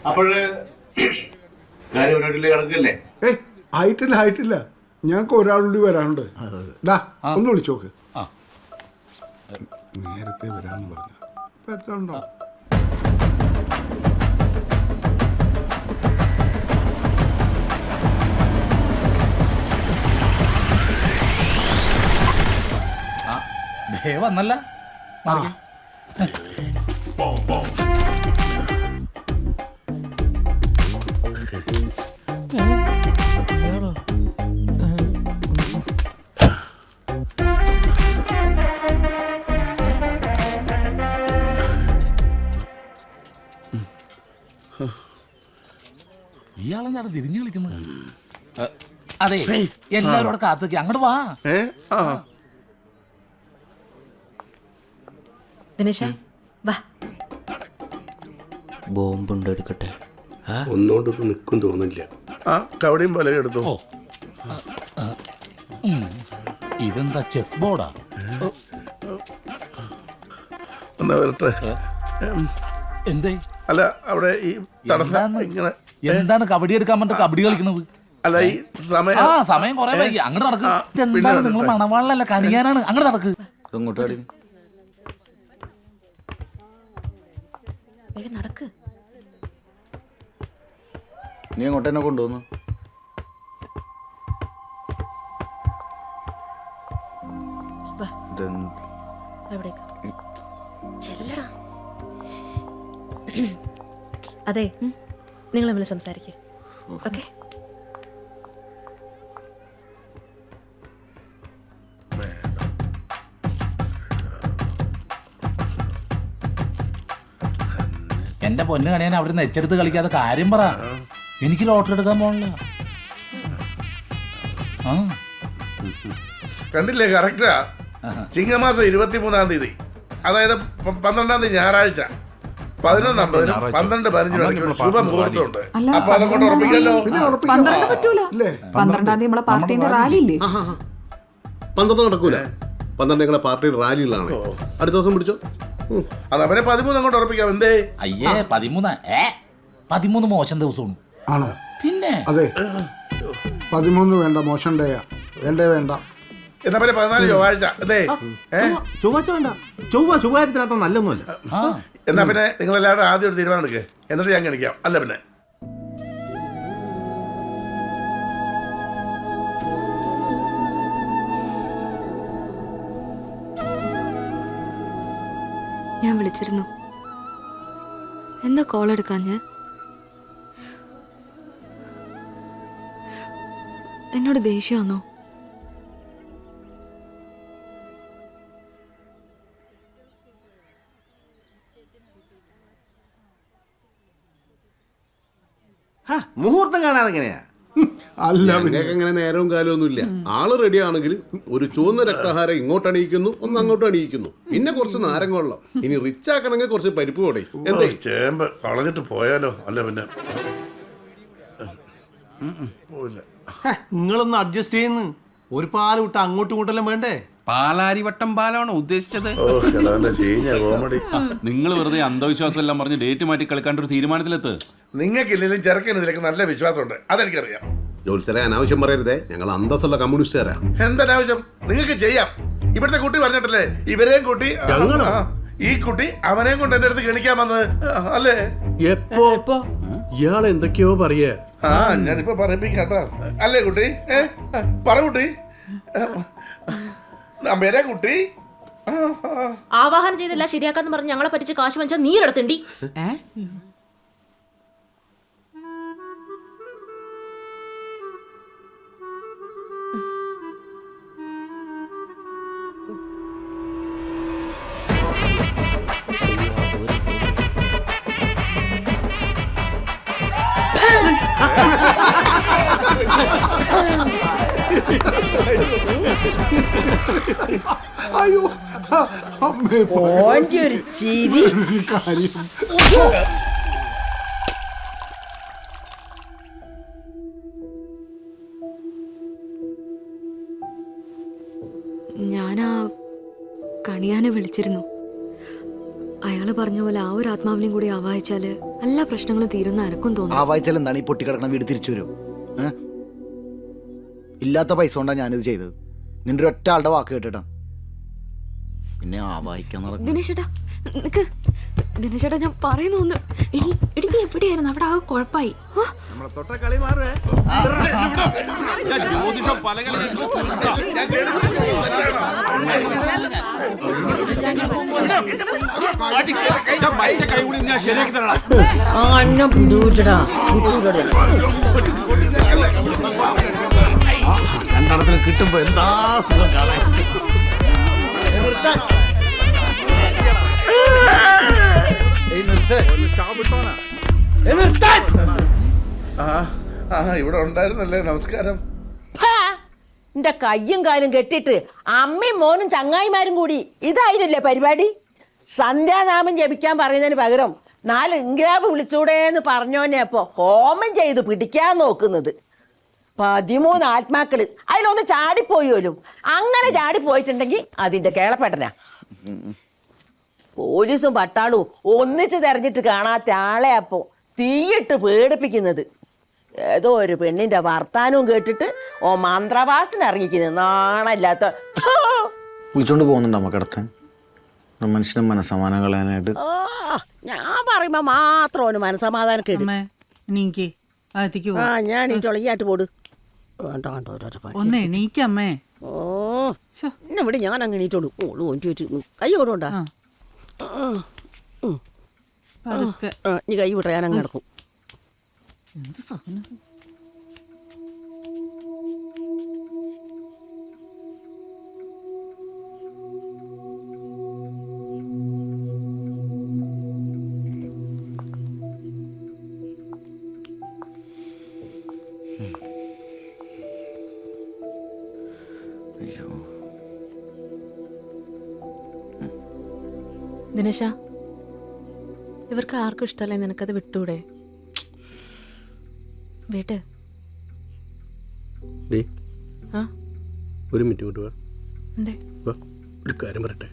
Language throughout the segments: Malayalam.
അപ്പോഴ് കാര്യം കിടക്കല്ലേ? ആയിട്ടില്ല. ഞങ്ങൾക്ക് ഒരാളുകൂടി വരാനുണ്ട്. ഒന്ന് വിളിച്ചോക്ക്. നേരത്തെ വരാന്ന് പറഞ്ഞു. ഇപ്പൊ എത്ര ഉണ്ടോ? വന്നല്ല ഇയാളെന്താണ് തിരിഞ്ഞു കളിക്കുന്നത്? അതെ, എല്ലാവരും അവിടെ കാത്തുക. അങ്ങോട്ട് വാ. ദിനേശ വാ. ബോംബുണ്ട്, എടുക്കട്ടെ. ഒന്നുകൊണ്ട് നിൽക്കും തോന്നില്ല. കവടിയും പോലെ എടുത്തു. ഇതെന്താ ചെസ് ബോർഡാ? എന്നാ വരട്ടെ. എന്തേ? അല്ല, അവിടെ ഈ ഇങ്ങനെ എന്താണ് കബഡി എടുക്കാൻ പറഞ്ഞിട്ട് കബഡി കളിക്കുന്നത്? അല്ല, ഈ സമയം കുറെ വൈകി. അങ്ങോട്ട് നടക്ക്. എന്താണ് നിങ്ങൾ മണവാളല്ല, കണിയാനാണ്. അങ്ങോട്ട് നടക്ക്. നടക്ക്. നീ അങ്ങോട്ട് തന്നെ കൊണ്ടുവന്നു. അതെ, നിങ്ങൾ തമ്മിൽ സംസാരിക്കുക. ഓക്കെ. എന്റെ പൊന്ന് കണിയാൻ അവിടെ നിന്ന് എച്ചെടുത്ത് കളിക്കാതെ കാര്യം പറ. എനിക്ക് ലോട്ടറി എടുക്കാൻ പോണില്ല. കണ്ടില്ലേ? കറക്റ്റാ. ചിങ്ങമാസം 23-ാം തീയതി, അതായത് 12-ാം തീയതി ഞായറാഴ്ച 11:50 12:15 ശുഭമുഹൂർത്തമുണ്ട്. അപ്പൊ അതൊക്കെ ഉറപ്പിക്കല്ലോ. 12 പറ്റൂല. 12-ാം തീയതി നമ്മളെ പാർട്ടിന്റെ റാലി ഇല്ലേ? 12 നടക്കൂല. 12 നിങ്ങളെ പാർട്ടിയുടെ റാലിയിലാണ്. അടുത്ത ദിവസം പിടിച്ചോ. അതവനെ 13 അങ്ങോട്ട് ഉറപ്പിക്കാം. എന്തേ? അയ്യേ, 13 മോശം ദിവസമാണ്. ആണോ? പിന്നെ അതെ, 13 വേണ്ട, മോശം ഡേയാ. വേണ്ട. എന്നാ പിന്നെ 14 ചൊവ്വാഴ്ച. എന്തേ? ചൊവ്വാഴ്ച വേണ്ട. ചൊവ്വാഴ്ചത്തിനകത്ത് നല്ലൊന്നുമല്ല. എന്നാ പിന്നെ നിങ്ങളെല്ലാവരും ആദ്യം ഒരു തീരുമാനം എടുക്കുക, എന്നിട്ട് ഞാൻ കാണിക്കാം. അല്ല പിന്നെ ഞാൻ വിളിച്ചിരുന്നു. എന്താ കോൾ എടുക്കാഞ്ഞ്? എന്നോട് ദേഷ്യമാണോ? മുഹൂർത്തം കാണാതെ എങ്ങനെയാ? അല്ല, അങ്ങനെ നേരവും കാലമൊന്നുമില്ല. ആള് റെഡി ആണെങ്കിൽ ഒരു ചുവന്ന രക്തഹാരം ഇങ്ങോട്ട് അണിയിക്കുന്നു, ഒന്ന് അങ്ങോട്ട് അണിയിക്കുന്നു, പിന്നെ കുറച്ച് നാരങ്ങ വെള്ളം. ഇനി റിച്ച് ആക്കണമെങ്കിൽ കുറച്ച് പരിപ്പ് പൊടി. എന്തേ? ചേമ്പ് കളഞ്ഞിട്ട് പോയാലോ? അല്ല പിന്നെ പോയില്ല. നിങ്ങളൊന്ന് അഡ്ജസ്റ്റ് ചെയ്യുന്നു. ഒരു പാല് വിട്ട് അങ്ങോട്ടും ഇങ്ങോട്ടെല്ലാം വേണ്ടേ? പാലാരിവട്ടം പാലമാണോ ഉദ്ദേശിച്ചത്? നിങ്ങൾ വെറുതെ അന്ധവിശ്വാസം എല്ലാം പറഞ്ഞ് ഡേറ്റ് മാറ്റി കളിക്കാണ്ട് ഒരു തീരുമാനത്തിലെത്ത്. നിങ്ങൾക്കില്ലെങ്കിലും ചെറുക്കന് ഇതിലേക്ക് നല്ല വിശ്വാസമുണ്ട്, അതെനിക്കറിയാം. ജോത്സരെ അനാവശ്യം പറയരുതേ. ഞങ്ങൾ അന്തസ്സുള്ള കമ്മ്യൂണിസ്റ്റുകാരാ. എന്തനാവശ്യം? നിങ്ങൾക്ക് ചെയ്യാം. ഇവിടുത്തെ കുട്ടി പറഞ്ഞിട്ടല്ലേ ഇവരെയും കൂട്ടി ഈ കുട്ടി അവനെയും കൊണ്ട് എന്റെ അടുത്ത് ഗണിക്കാൻ വന്നത് അല്ലേ? എപ്പോ ഇയാൾ എന്തൊക്കെയോ പറയേ. ഞാനിപ്പോ പറയിപ്പിക്കാട്ടോ. അല്ലേ കുട്ടി? പറ കുട്ടി. നമ്മേരെ കുട്ടി ആവാഹനം ചെയ്തില്ല ശരിയാക്കാന്ന് പറഞ്ഞ് ഞങ്ങളെ പറ്റിച്ച് കാശ് വാങ്ങിച്ചാൽ നീരെടുത്തണ്ടി. അയ്യോ, അമ്മേ, ഒരു ചിരി. കാര്യം ഞാനാ കണിയാനെ വിളിച്ചിരുന്നു. അയാള് പറഞ്ഞ പോലെ ആ ഒരു ആത്മാവിനെയും കൂടി ആവാഹിച്ചാല് എല്ലാ പ്രശ്നങ്ങളും തീരുന്ന എനക്കും ആ തോന്നുന്നു. വായിച്ചാൽ എന്താണ് ഈ പൊട്ടിക്കിടക്കണ വീട് തിരിച്ചു വരും? ഇല്ലാത്ത പൈസ കൊണ്ടാണ് ഞാനിത് ചെയ്തത്. നിന്റെ ഒറ്റ ആളുടെ വാക്ക് കേട്ടിട്ടാ പിന്നെ ആ വായിക്കാൻ നടക്കും. ദിനേശേട്ടാ നിക്ക്. ദിനേശേട്ടാ ഞാൻ പറയുന്ന ഒന്ന്. എടി നീ എവിടെയായിരുന്നു? അവിടെ ആ കുഴപ്പമായി. ജ്യോതിഷം പല കൈ കൂടി ഞാൻ ശരിയാക്കി തരണം. രണ്ടെണ്ണത്തിന് കിട്ടുമ്പോ എന്താ സുഖം കാണാൻ. ഇവിടെ ഉണ്ടായിരുന്നല്ലേ? നമസ്കാരം. എന്റെ കയ്യും കാലും കെട്ടിട്ട് അമ്മയും മോനും ചങ്ങായിമാരും കൂടി ഇതായിരുന്നില്ലേ പരിപാടി? സന്ധ്യാനാമം ജപിക്കാൻ പറയുന്നതിന് പകരം 4 ഇംഗ്രാബ് വിളിച്ചൂടേന്ന് പറഞ്ഞോനെ അപ്പൊ ഹോമം ചെയ്ത് പിടിക്കാൻ നോക്കുന്നത്. 13 ആത്മാക്കള് അതിലൊന്ന് ചാടിപ്പോയോലും. അങ്ങനെ ചാടിപ്പോയിട്ടുണ്ടെങ്കിൽ അതിന്റെ കേളപ്പെട്ടനാ. പോലീസും പട്ടാളും ഒന്നിച്ച് തെരഞ്ഞിട്ട് കാണാത്ത ആളെ അപ്പോ തീയിട്ട് പേടിപ്പിക്കുന്നത്. ഏതോ ഒരു പെണ്ണിന്റെ വർത്താനവും കേട്ടിട്ട് ഓ മന്ത്രവാസത്തിന് ഇറങ്ങിക്കുന്നത്. നാണല്ലാത്ത വിളിച്ചോണ്ട് പോകുന്നുണ്ടോ അമ്മ കിടത്താൻ? മനുഷ്യനെ മനസ്സമാനം കളയാനായിട്ട്. ഞാൻ പറയുമ്പോ മാത്രം ഓന് മനസമാധാനം കേട്ടു. ആ ഞാൻ ചൊളിയായിട്ട് പോട്. ഒന്ന് എണീക്കമ്മേ. ഓ എന്നെ ഇവിടെ ഞാൻ അങ്ങ് എണീറ്റോളൂ. ഓളൂ ചോദിച്ചു കൈ കൊടുണ്ടാ. നീ കൈ വിട്ട ഞാൻ അങ്ങ് കിടക്കും. എന്ത് സാധനം? ദിനേശ, ഇവർക്ക് ആർക്കും ഇഷ്ടമല്ലേ നിനക്കത് വിട്ടൂടെ? വീട്ട് ആ ഒരു മിനിറ്റ് വിട്ടുവാ. എന്തേ? ഒരു കാര്യം പറയട്ടെ.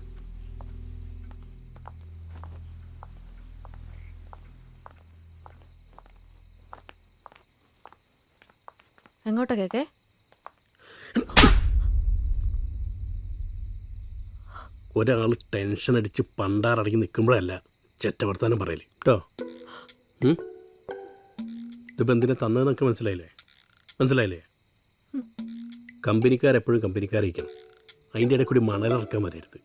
എങ്ങോട്ടാ കേക്കേ? ഒരാൾ ടെൻഷൻ അടിച്ച് പണ്ടാറടങ്ങി നിൽക്കുമ്പോഴല്ല ചെറ്റവർത്താനം പറയല് കേട്ടോ. ഇതിപ്പോൾ എന്തിനാ തന്നതെന്നൊക്കെ മനസ്സിലായില്ലേ? കമ്പനിക്കാരെപ്പോഴും കമ്പനിക്കാരായിരിക്കണം. അതിൻ്റെ ഇടയിൽ കൂടി മണലിറക്കാൻ വരരുത്.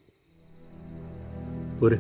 പോരെ.